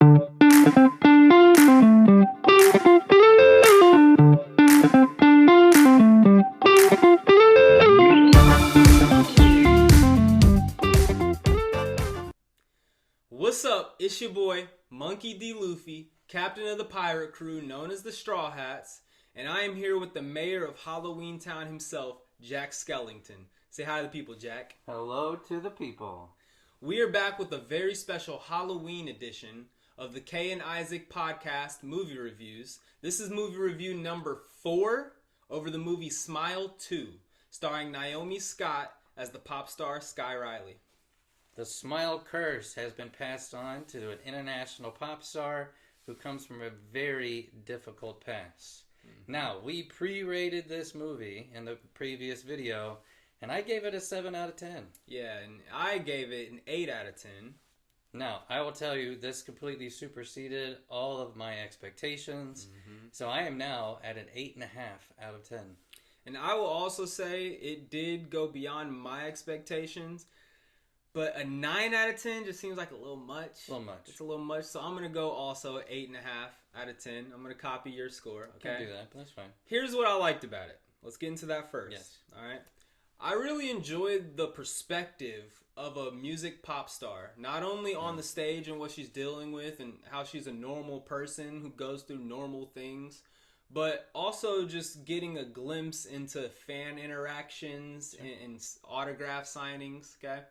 What's up? It's your boy, Monkey D. Luffy, captain of the pirate crew known as the Straw Hats, and I am here with the mayor of Halloween Town himself, Jack Skellington. Say hi to the people, Jack. Hello to the people. We are back with a very special Halloween edition of the Kay and Isaac podcast movie reviews. This is movie review number 4 over the movie Smile 2, starring Naomi Scott as the pop star Sky Riley. The Smile curse has been passed on to an international pop star who comes from a very difficult past. Now, we pre-rated this movie in the previous video, and I gave it a 7 out of 10. Yeah, and I gave it an 8 out of 10. Now, I will tell you, this completely superseded all of my expectations. So I am now at an 8.5 out of 10. And I will also say it did go beyond my expectations. But a 9 out of 10 just seems like a little much. A little much. It's a little much. So I'm going to go also 8.5 out of 10. I'm going to copy your score. Okay. Can't do that, but that's fine. Here's what I liked about it. Let's get into that first. Yes. All right. I really enjoyed the perspective of a music pop star. Not only on the stage and what she's dealing with and how she's a normal person who goes through normal things, but also just getting a glimpse into fan interactions and autograph signings. Okay.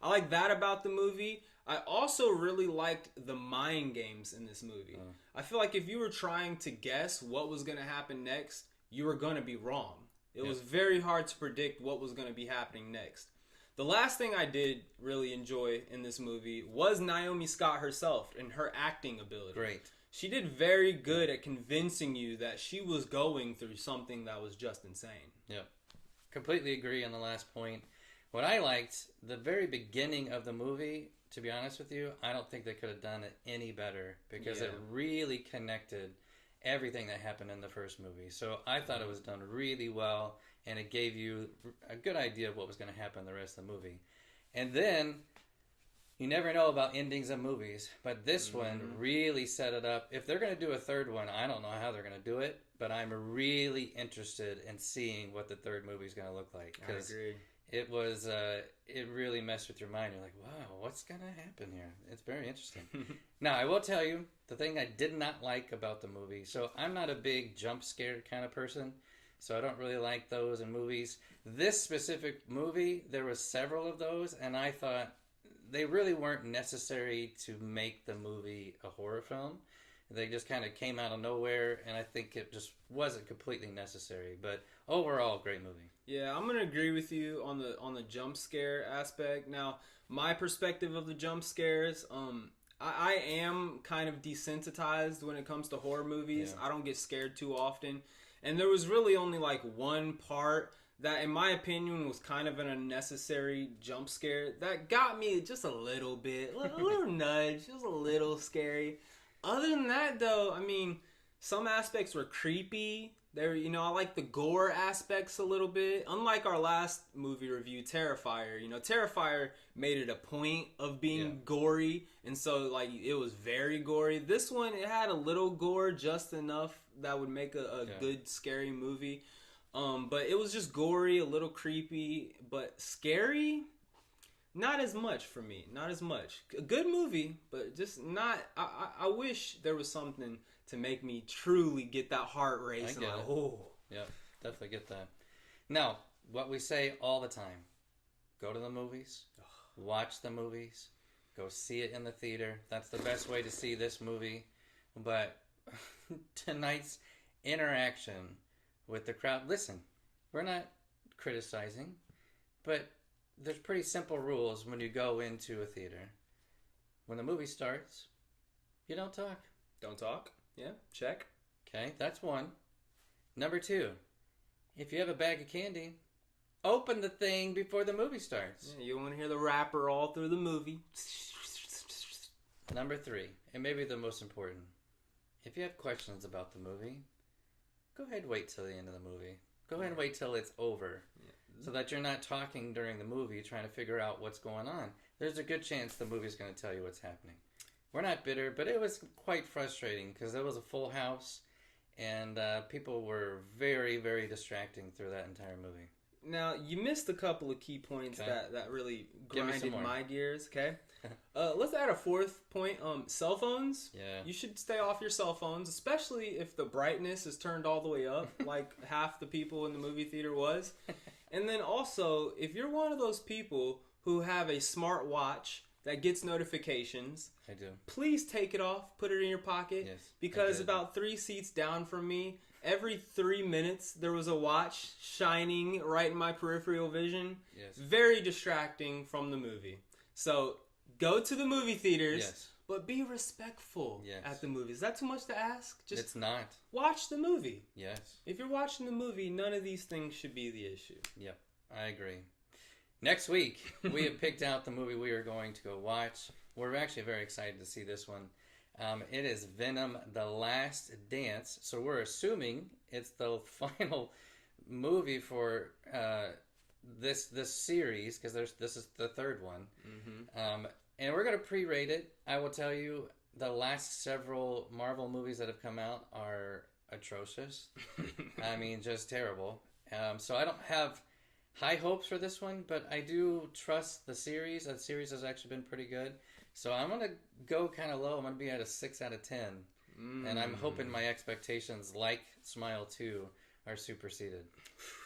I like that about the movie. I also really liked the mind games in this movie. I feel like if you were trying to guess what was going to happen next, you were going to be wrong. It was very hard to predict what was going to be happening next. The last thing I did really enjoy in this movie was Naomi Scott herself and her acting ability. Great. She did very good at convincing you that she was going through something that was just insane. Yep. Completely agree on the last point. What I liked, the very beginning of the movie, to be honest with you, I don't think they could have done it any better because it really connected everything that happened in the first movie. So I thought it was done really well, and it gave you a good idea of what was going to happen in the rest of the movie. And then, you never know about endings of movies, but this one really set it up. If they're going to do a third one, I don't know how they're going to do it, but I'm really interested in seeing what the third movie is going to look like. I agree. It was, it really messed with your mind. You're like, wow, what's going to happen here? It's very interesting. Now, I will tell you, the thing I did not like about the movie, so I'm not a big jump scare kind of person, so I don't really like those in movies. This specific movie, there was several of those, and I thought they really weren't necessary to make the movie a horror film. They just kind of came out of nowhere, and I think it just wasn't completely necessary. But overall, great movie. Yeah, I'm gonna agree with you on the jump scare aspect. Now, my perspective of the jump scares, I am kind of desensitized when it comes to horror movies. I don't get scared too often, and there was really only like one part that, in my opinion, was kind of an unnecessary jump scare that got me just a little bit, a little nudge. It was a little scary. Other than that, though, I mean, some aspects were creepy. There, I like the gore aspects a little bit. Unlike our last movie review, Terrifier. Terrifier made it a point of being gory, and so like it was very gory. This one, it had a little gore, just enough that would make a good scary movie. But it was just gory, a little creepy, but scary. Not as much for me. Not as much. A good movie, but just not. I wish there was something to make me truly get that heart race. Yeah, definitely get that. Now, what we say all the time: go to the movies, watch the movies, go see it in the theater. That's the best way to see this movie. But tonight's interaction with the crowd. Listen, we're not criticizing, but there's pretty simple rules when you go into a theater. When the movie starts, you don't talk. Don't talk? Yeah, check. Okay, that's one. Number 2, if you have a bag of candy, open the thing before the movie starts. Yeah, you want to hear the wrapper all through the movie. Number 3, and maybe the most important, if you have questions about the movie, go ahead and wait till the end of the movie. Go ahead and wait till it's over. So that you're not talking during the movie trying to figure out what's going on. There's a good chance the movie's going to tell you what's happening. we're not bitter, but it was quite frustrating because there was a full house and people were very, very distracting through that entire movie. Now, you missed a couple of key points that really grinded my gears, okay? Let's add a fourth point. Cell phones. Yeah. You should stay off your cell phones, especially if the brightness is turned all the way up, like half the people in the movie theater was. And then also, if you're one of those people who have a smart watch that gets notifications, I do. Please take it off, put it in your pocket. Yes, because about 3 seats down from me, every 3 minutes there was a watch shining right in my peripheral vision. Yes. Very distracting from the movie. So go to the movie theaters, yes, but be respectful at the movies. Is that too much to ask? Just it's not. Watch the movie. Yes. If you're watching the movie, none of these things should be the issue. Yep, I agree. Next week, we have picked out the movie we are going to go watch. We're actually very excited to see this one. It is Venom: The Last Dance. So we're assuming it's the final movie for this series, because this is the third one. Mm-hmm. And we're going to pre-rate it. I will tell you, the last several Marvel movies that have come out are atrocious. I mean, just terrible. So I don't have high hopes for this one, but I do trust the series. The series has actually been pretty good. So I'm going to go kind of low. I'm going to be at a 6 out of 10. And I'm hoping my expectations, like Smile 2, are superseded.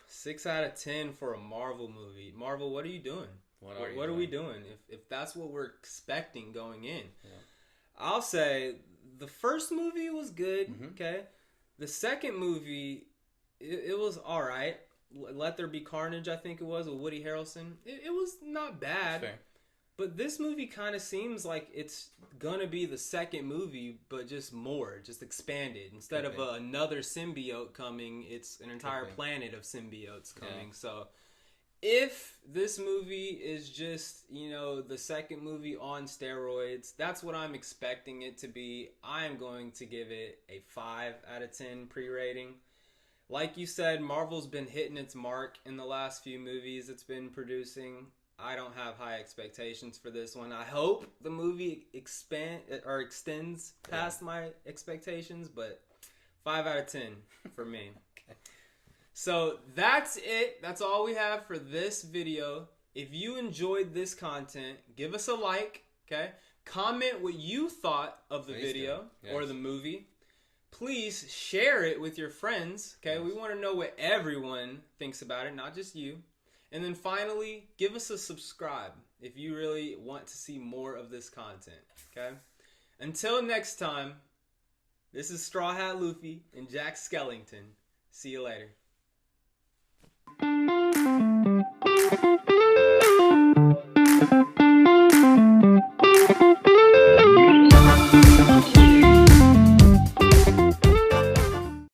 6 out of 10 for a Marvel movie. Marvel, what are you doing? What are we doing? If that's what we're expecting going in. Yeah. I'll say the first movie was good, okay? The second movie, it was all right. Let There Be Carnage, I think it was, with Woody Harrelson. It was not bad. Fair. But this movie kind of seems like it's going to be the second movie, but just more, just expanded. Instead of another symbiote coming, it's an entire planet of symbiotes coming. Yeah. So if this movie is just, the second movie on steroids, that's what I'm expecting it to be. I am going to give it a 5 out of 10 pre-rating. Like you said, Marvel's been hitting its mark in the last few movies it's been producing. I don't have high expectations for this one. I hope the movie extends past my expectations, but 5 out of 10 for me. Okay. So that's it. That's all we have for this video. If you enjoyed this content, give us a like, okay? Comment what you thought of the video or the movie. Please share it with your friends, okay? Yes. We want to know what everyone thinks about it, not just you. And then finally, give us a subscribe if you really want to see more of this content, okay? Until next time, this is Straw Hat Luffy and Jack Skellington. See you later.